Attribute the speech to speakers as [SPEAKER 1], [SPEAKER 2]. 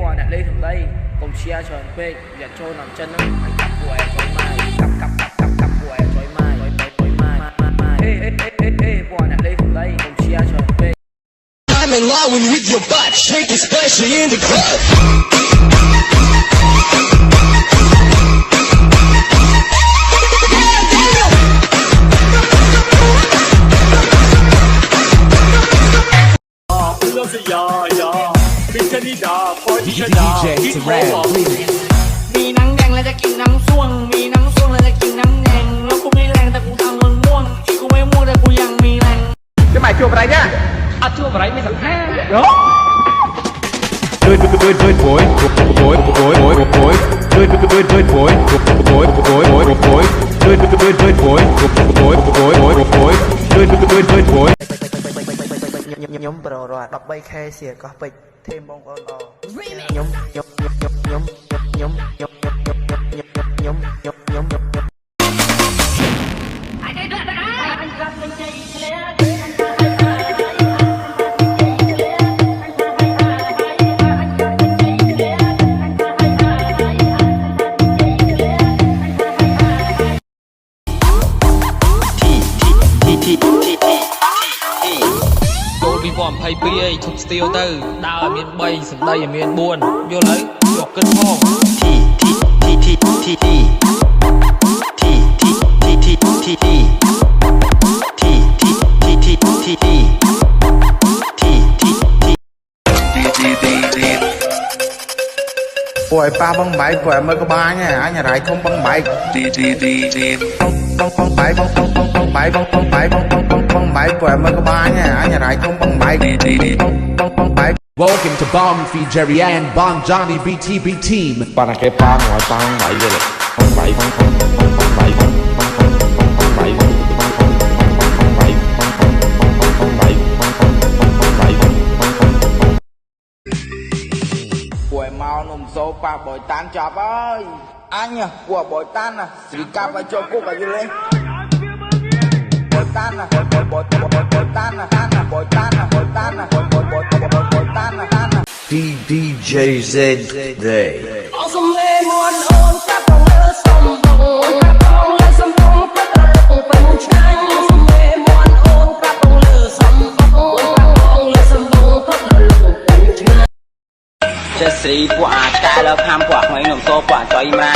[SPEAKER 1] bọn đã lấy thằng đây cùng chia tròn phê liệt trôi nằm chân nó anh cặp của em chói mai cặp của em chói mai ê bọn đã lấy thằng đây cùng chia tròn phê.
[SPEAKER 2] I'm in love with your butt, shake especially in the club.
[SPEAKER 3] Vì nắng đen làจะกินน้ำส้วงมีน้ำส้วงแล้วจะกินน้ำแดงแล้วกูไม่แรงแต่กูทำมันม่วงกูไม่ม่วงแต่กูยังมีแรง
[SPEAKER 1] Cái mày chụp này nhá. Chụp này mới thằng ha. Đó.
[SPEAKER 4] Nhóm pro rồi đọc bay khe xìa có bịch thêm bông con bò nhóm
[SPEAKER 5] Vì vòm thầy bia chụp still tư đào ở miền bay sừng đây ở miền buồn vô lấy chọc cân phong
[SPEAKER 6] Quậy ba băng bảy quậy mới có ba nha, ở nhà đại không băng bảy. Băng bảy quậy mới có ba nha, ở nhà đại không băng bảy.
[SPEAKER 7] Welcome to Bomb Feed Jerry and Bon Johnny BTB team.
[SPEAKER 8] Ba là cái ba ngoài ba bảy rồi đấy. Bảy
[SPEAKER 6] Quậy mau nằm số ba bội tan chọc ơi. Anh à, của bội tan à, sĩ ca phải cho cô cả như lên. Bội tan à, bội tan à, bội tan à, bội tan à, bội tan à.
[SPEAKER 2] DJZ Day.
[SPEAKER 3] จะสีกว่าตายแล้วทำกว่าหอยหนุ่มโตกว่าจอยมา